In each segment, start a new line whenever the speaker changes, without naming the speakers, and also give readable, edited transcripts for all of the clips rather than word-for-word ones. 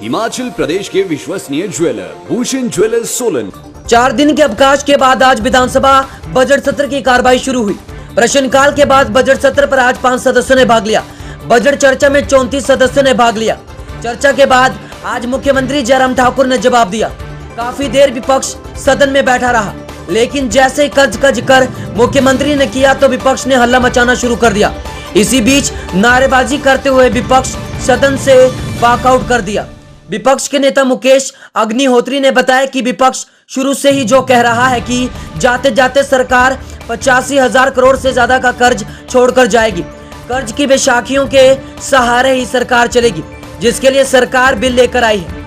हिमाचल प्रदेश के विश्वसनीय jeweller Bhushan jewellers Solan.
4 दिन के अवकाश के बाद आज विधानसभा बजट सत्र की कार्रवाई शुरू हुई। प्रश्नकाल के बाद बजट सत्र पर आज 5 सदस्यों ने भाग लिया। बजट चर्चा में 34 सदस्यों ने भाग लिया। चर्चा के बाद आज मुख्यमंत्री जयराम ठाकुर ने जवाब दिया। काफी देर विपक्ष सदन में बैठा रहा, लेकिन जैसे ही कज कर मुख्यमंत्री ने किया तो विपक्ष ने हल्ला मचाना शुरू कर दिया। इसी बीच नारेबाजी करते हुए विपक्ष सदन से वॉकआउट कर दिया। विपक्ष के नेता मुकेश अग्निहोत्री ने बताया कि विपक्ष शुरू से ही जो कह रहा है कि जाते जाते सरकार 85,000 करोड़ से ज्यादा का कर्ज छोड़कर जाएगी। कर्ज की बैसाखियों के सहारे ही सरकार चलेगी, जिसके लिए सरकार बिल लेकर आई है।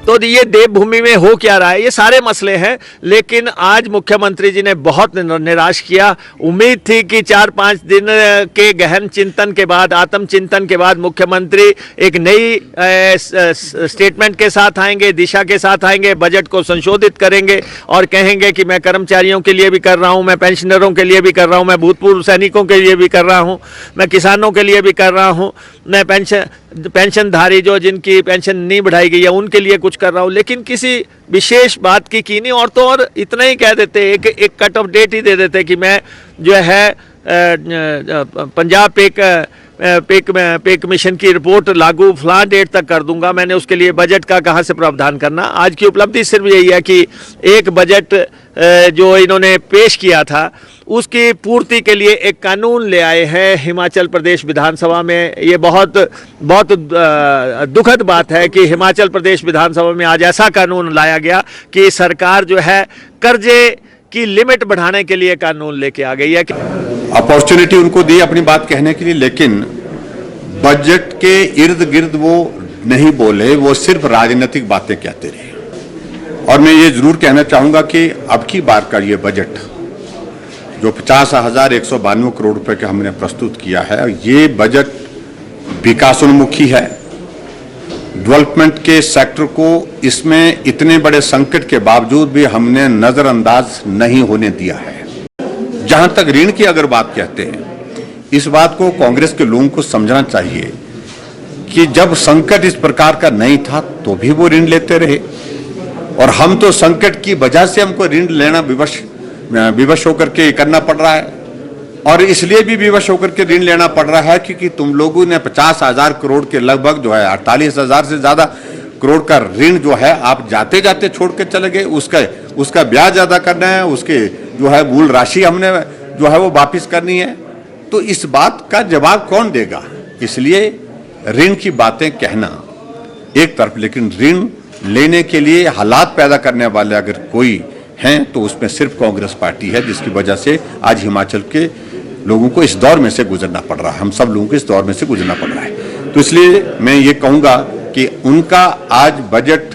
तो ये देवभूमि में हो क्या रहा है, ये सारे मसले हैं। लेकिन आज मुख्यमंत्री जी ने बहुत निराश किया। उम्मीद थी कि 4-5 दिन के गहन चिंतन के बाद, आत्मचिंतन के बाद मुख्यमंत्री एक नई स्टेटमेंट के साथ आएंगे, दिशा के साथ आएंगे, बजट को संशोधित करेंगे और कहेंगे कि मैं कर्मचारियों के लिए भी कर रहा हूं, मैं पेंशनरों के लिए भी कर रहा हूं, मैं भूतपूर्व सैनिकों के लिए भी कर रहा हूं, मैं किसानों के लिए भी कर रहा हूं, मैं पेंशनधारी जो जिनकी पेंशन नहीं बढ़ाई गई है उनके लिए कुछ कर रहा हूं। लेकिन किसी विशेष बात की नहीं, और तो और इतना ही कह देते, एक कट ऑफ डेट ही दे देते कि मैं जो है पंजाब पे कमीशन की रिपोर्ट लागू फलां डेट तक कर दूंगा। मैंने उसके लिए बजट का कहां से प्रावधान करना। आज की उपलब्धि सिर्फ यही है कि एक बजट जो इन्होंने पेश किया था उसकी पूर्ति के लिए एक कानून ले आए हैं हिमाचल प्रदेश विधानसभा में। ये बहुत दुखद बात है कि हिमाचल प्रदेश विधानसभा में आज ऐसा कानून लाया गया कि सरकार जो है कर्जे की लिमिट बढ़ाने के लिए कानून लेके आ गई है।
अपॉर्चुनिटी उनको दी अपनी बात कहने के लिए, लेकिन बजट के इर्द गिर्द वो नहीं बोले, वो सिर्फ राजनीतिक बातें कहते रहे। और मैं ये जरूर कहना चाहूंगा कि अब की बार का ये बजट जो 50,192 करोड़ रुपए का हमने प्रस्तुत किया है, ये बजट विकासोन्मुखी है। डेवलपमेंट के सेक्टर को इसमें इतने बड़े संकट के बावजूद भी हमने नजरअंदाज नहीं होने दिया है। जहां तक ऋण की अगर बात कहते हैं, इस बात को कांग्रेस के लोगों को समझना चाहिए कि जब संकट इस प्रकार का नहीं था तो भी वो ऋण लेते रहे, और हम तो संकट की वजह से हमको ऋण लेना विवश होकर के करना पड़ रहा है। और इसलिए भी विवश होकर के ऋण लेना पड़ रहा है क्योंकि तुम लोगों ने 50,000 करोड़ के लगभग जो है 48,000 से ज्यादा करोड़ का ऋण जो है आप जाते जाते छोड़ के चले गए। उसका ब्याज अदा करना है, उसके जो है मूल राशि हमने जो है वो वापिस करनी है। तो इस बात का जवाब कौन देगा? इसलिए ऋण की बातें कहना एक तरफ, लेकिन ऋण लेने के लिए हालात पैदा करने वाले अगर कोई हैं तो उसमें सिर्फ कांग्रेस पार्टी है, जिसकी वजह से आज हिमाचल के लोगों को इस दौर में से गुजरना पड़ रहा है। हम सब लोगों को इस दौर में से गुजरना पड़ रहा है। तो इसलिए मैं ये कहूंगा कि उनका आज बजट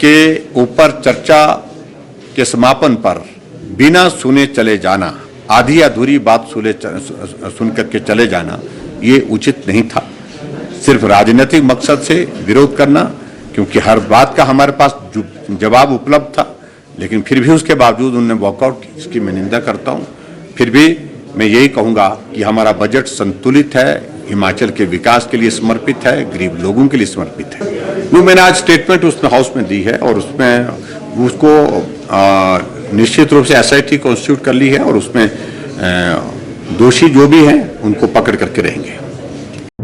के ऊपर चर्चा के समापन पर बिना सुने चले जाना, आधी अधूरी बात सुन करके चले जाना, ये उचित नहीं था। सिर्फ राजनीतिक मकसद से विरोध करना, क्योंकि हर बात का हमारे पास जवाब उपलब्ध था, लेकिन फिर भी उसके बावजूद उन्होंने वॉकआउट की, इसकी मैं निंदा करता हूं। फिर भी मैं यही कहूंगा कि हमारा बजट संतुलित है, हिमाचल के विकास के लिए समर्पित है, गरीब लोगों के लिए समर्पित है। वो मैंने आज स्टेटमेंट उसमें हाउस में दी है और उसमें उसको निश्चित रूप से SIT कॉन्स्टिट्यूट कर ली है और उसमें दोषी जो भी हैं उनको पकड़ करके रहेंगे।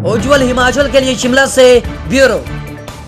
उज्जवल हिमाचल के लिए शिमला से ब्यूरो।